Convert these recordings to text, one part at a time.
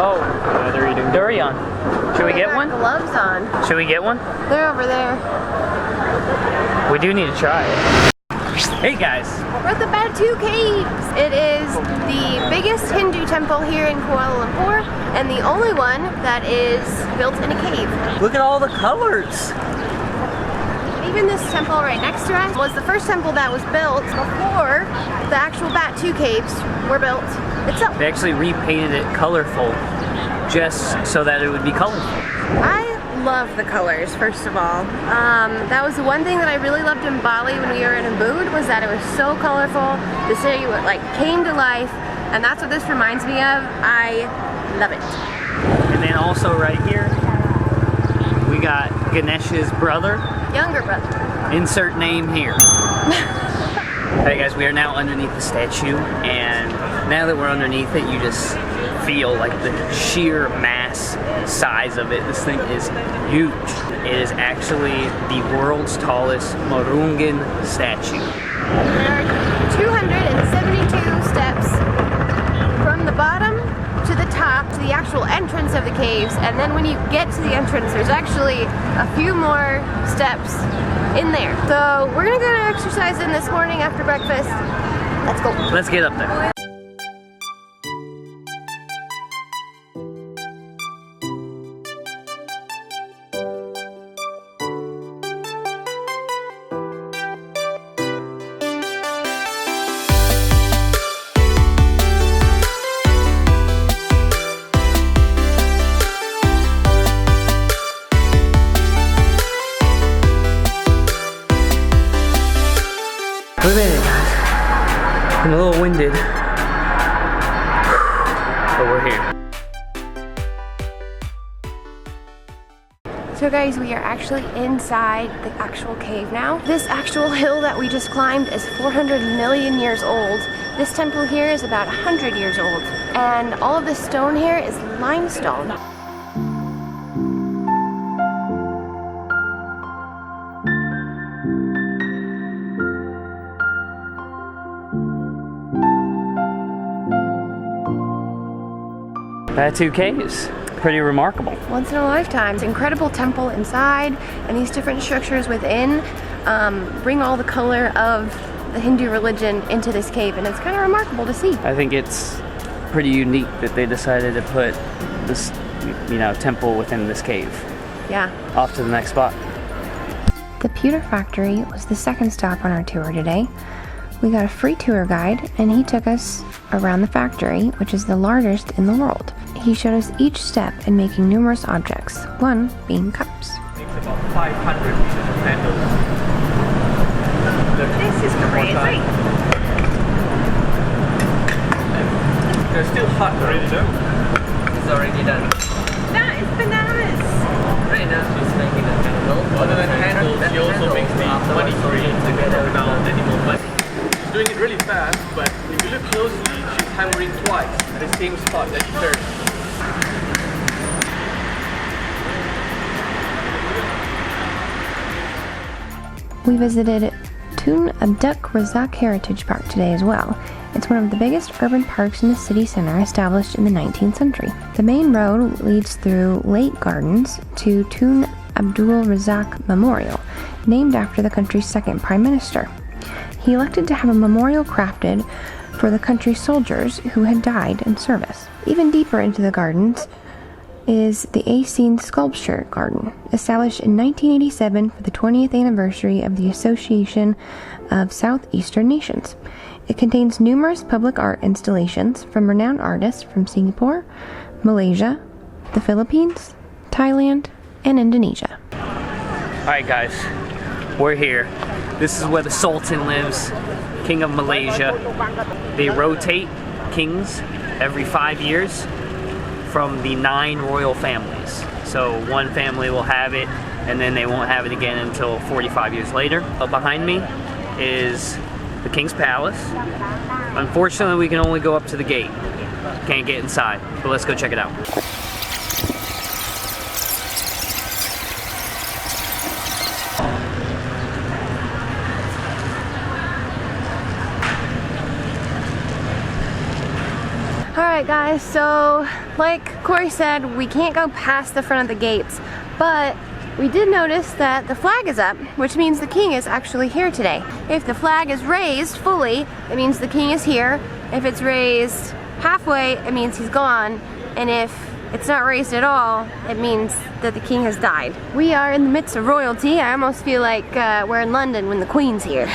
Oh, they're eating Durian. Should we get one? Gloves on. Should we get one? They're over there. We do need to try it. Hey guys. We're at the Batu Caves. It is the biggest Hindu temple here in Kuala Lumpur and the only one that is built in a cave. Look at all the colors. Even this temple right next to us was the first temple that was built before the actual Batu Caves were built itself. They actually repainted it colorful just so that it would be colorful. I love the colors, first of all. That was the one thing that I really loved in Bali when we were in Ubud, was that it was so colorful. The city like came to life, and that's what this reminds me of. I love it. And then also right here, we got Ganesh's brother. Younger brother. Insert name here. Hey guys, we are now underneath the statue, and now that we're underneath it, you just feel like the sheer mass size of it. This thing is huge. It is actually the world's tallest Marungan statue. There are 272 steps from the bottom to the top to the actual entrance of the caves, and then when you get to the entrance, there's actually a few more steps in there. So we're gonna go to exercise in this morning after breakfast. Let's go. Let's get up there. We made it, guys. I'm a little winded, but we're here. So guys, we are actually inside the actual cave now. This actual hill that we just climbed is 400 million years old. This temple here is about 100 years old. And all of this stone here is limestone. Batu Caves, pretty remarkable. Once in a lifetime. It's an incredible temple inside, and these different structures within bring all the color of the Hindu religion into this cave, and it's kind of remarkable to see. I think it's pretty unique that they decided to put this, temple within this cave. Yeah. Off to the next spot. The Pewter Factory was the second stop on our tour today. We got a free tour guide, and he took us around the factory, which is the largest in the world. He showed us each step in making numerous objects, one being cups. It's about 500 handles. This is crazy. They're still hot. Already done? It's already done. That is bananas. Right now she's making a handle. Other than handles, she also makes the money screen together with our animal money. She's doing it really fast, but if you look closely, she's hammering twice at the same spot that she turns. We visited Tun Abduk Razak Heritage Park today as well. It's one of the biggest urban parks in the city center, established in the 19th century. The main road leads through Lake Gardens to Tun Abdul Razak Memorial, named after the country's second prime minister. He elected to have a memorial crafted for the country's soldiers who had died in service. Even deeper into the gardens is the Asin Sculpture Garden, established in 1987 for the 20th anniversary of the Association of Southeastern Nations. It contains numerous public art installations from renowned artists from Singapore, Malaysia, the Philippines, Thailand, and Indonesia. Alright guys, we're here. This is where the Sultan lives, King of Malaysia. They rotate kings every 5 years from the 9 royal families. So one family will have it, and then they won't have it again until 45 years later. Up behind me is the King's Palace. Unfortunately, we can only go up to the gate. Can't get inside, but let's go check it out. Alright guys, so like Corey said, we can't go past the front of the gates, but we did notice that the flag is up, which means the king is actually here today. If the flag is raised fully, it means the king is here. If it's raised halfway, it means he's gone. And if it's not raised at all, it means that the king has died. We are in the midst of royalty. I almost feel like we're in London when the queen's here.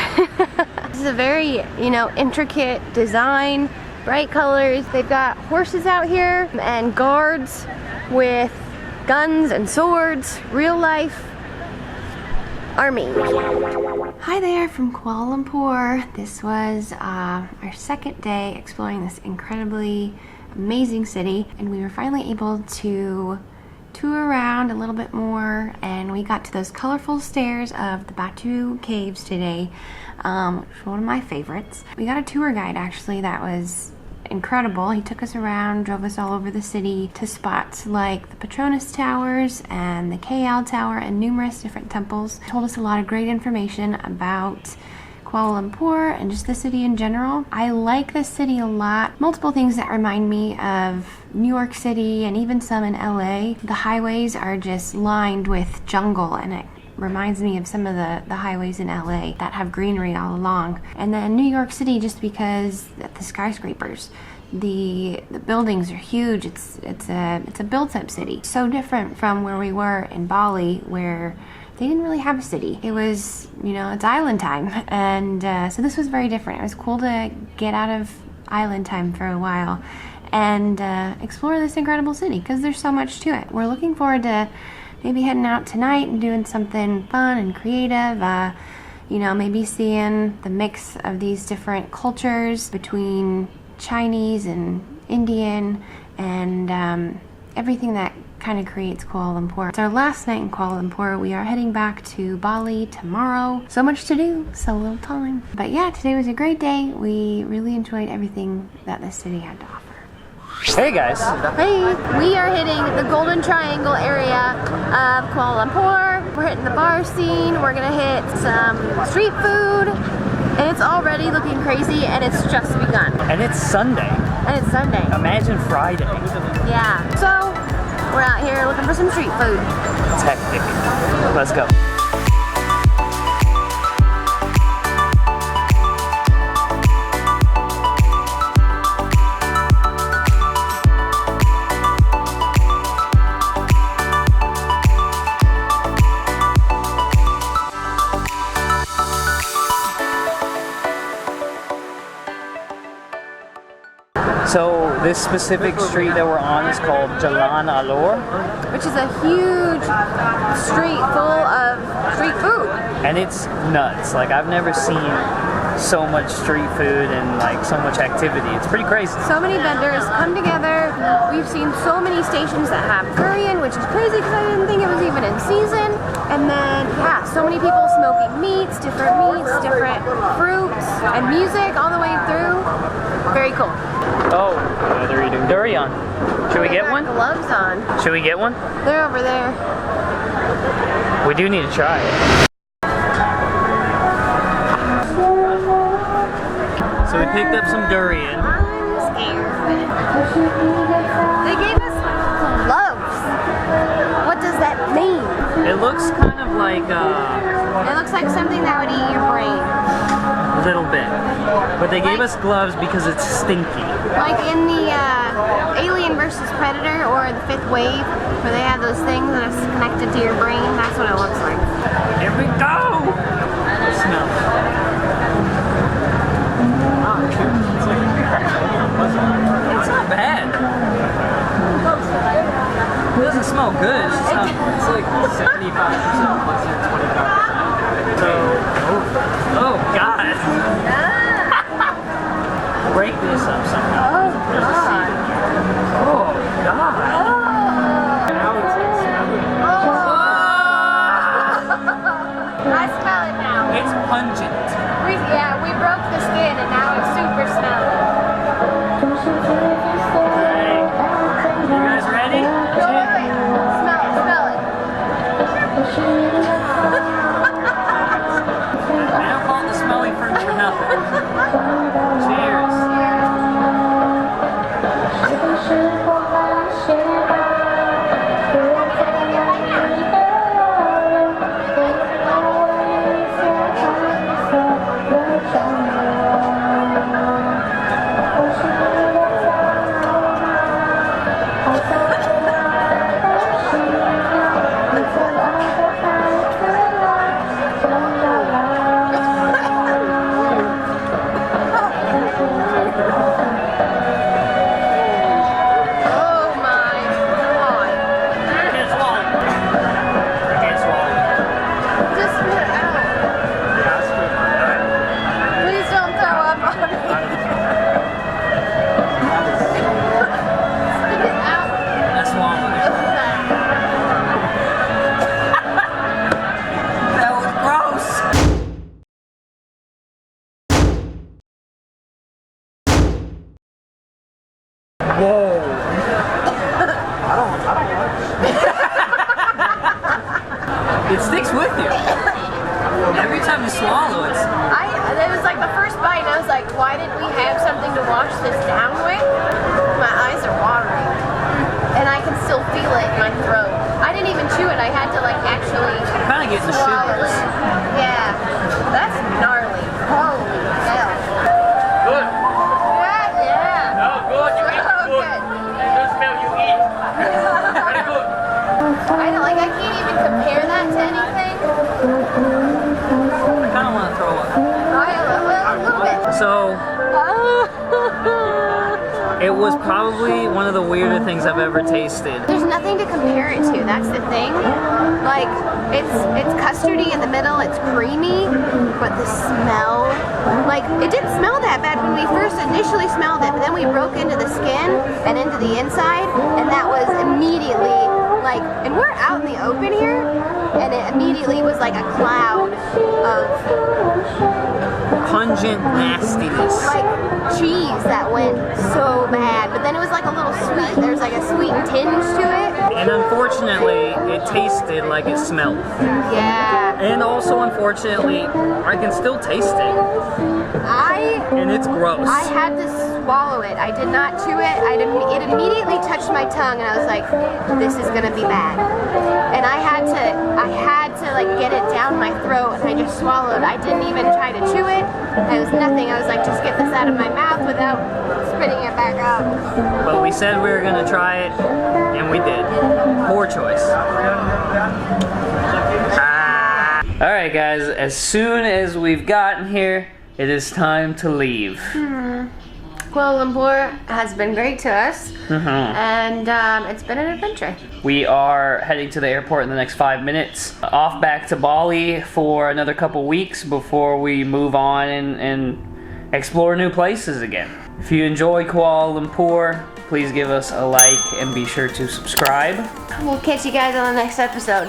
This is a very, you know, intricate design, bright colors. They've got horses out here and guards with guns and swords, real life army. Hi there from Kuala Lumpur. This was our second day exploring this incredibly amazing city, and we were finally able to tour around a little bit more, and we got to those colorful stairs of the Batu Caves today, which was one of my favorites. We got a tour guide actually that was incredible. He took us around, drove us all over the city to spots like the Petronas Towers and the KL Tower and numerous different temples. Told us a lot of great information about Kuala Lumpur and just the city in general. I like this city a lot. Multiple things that remind me of New York City and even some in LA. The highways are just lined with jungle, and it reminds me of some of the highways in LA that have greenery all along. And then New York City, just because the skyscrapers, the buildings are huge. It's a built-up city. So different from where we were in Bali, where they didn't really have a city. It was, you know, it's island time. And so this was very different. It was cool to get out of island time for a while and explore this incredible city because there's so much to it. We're looking forward to maybe heading out tonight and doing something fun and creative. You know, maybe seeing the mix of these different cultures between Chinese and Indian and everything that kind of creates Kuala Lumpur. It's our last night in Kuala Lumpur. We are heading back to Bali tomorrow. So much to do, so little time. But yeah, today was a great day. We really enjoyed everything that this city had to offer. Hey guys. Hey, we are hitting the Golden Triangle area of Kuala Lumpur. We're hitting the bar scene. We're gonna hit some street food. And it's already looking crazy, and it's just begun. And it's Sunday. Imagine Friday. Yeah. So we're out here looking for some street food. It's hectic. Let's go. So this specific street that we're on is called Jalan Alor, which is a huge street full of street food. And it's nuts. Like, I've never seen so much street food and like so much activity. It's pretty crazy. So many vendors come together. We've seen so many stations that have Durian, which is crazy because I didn't think it was even in season. And then, yeah, so many people smoking meats, different fruits, and music all the way through. Very cool. Oh, they're eating durian. Should we get one? Gloves on. Should we get one? They're over there. We do need to try it. So we picked up some durian. I'm scared. They gave us gloves. What does that mean? It looks kind of like It looks like something that would eat your brain. a little bit. But they gave us gloves because it's stinky. Like in the Alien versus Predator or the Fifth Wave, where they have those things that are connected to your brain. That's what it looks like. Here we go! Smell. It's not bad. It doesn't smell good. It's like 75% plus 25%. So, Oh God! Break this up somehow. Oh God! Oh God! I smell it now. It's pungent. We broke the skin and now it's super smelly. Hey, you guys ready? Smell it. I don't call it the smelly fruit for nothing. Cheers. wash this down with, my eyes are watering. And I can still feel it in my throat. I didn't even chew it. I had to like actually Kind of getting the swallow sugars. it. Yeah. That's gnarly. Holy hell. Good. Yeah. Oh, good. You eat So good. good. You don't smell, you eat. Very good. I don't like. I can't even compare that to anything. I kind of want to throw up. A little bit. So, it was probably one of the weirder things I've ever tasted. There's nothing to compare it to. That's the thing. Like it's custardy in the middle. It's creamy, but the smell, like it didn't smell that bad when we first initially smelled it, but then we broke into the skin and into the inside, and that was immediately like. And we're out in the open here, and it immediately was like a cloud of Pungent nastiness. like cheese that went so bad. But then it was like a little sweet. There's like a sweet tinge to it. And unfortunately, it tasted like it smelled. Yeah. And also, unfortunately, I can still taste it. And it's gross. I had to swallow it. I did not chew it. It immediately touched my tongue, and I was like, "This is gonna be bad." And I had to like get it down my throat, and I just swallowed. I didn't even try to chew it. It was nothing. I was like, "Just get this out of my mouth without spitting it back up." But we said we were gonna try it, and we did. Poor choice. Alright guys, as soon as we've gotten here, it is time to leave. Kuala Lumpur has been great to us, and it's been an adventure. We are heading to the airport in the next 5 minutes. Off back to Bali for another couple weeks before we move on and explore new places again. If you enjoy Kuala Lumpur, please give us a like and be sure to subscribe. We'll catch you guys on the next episode.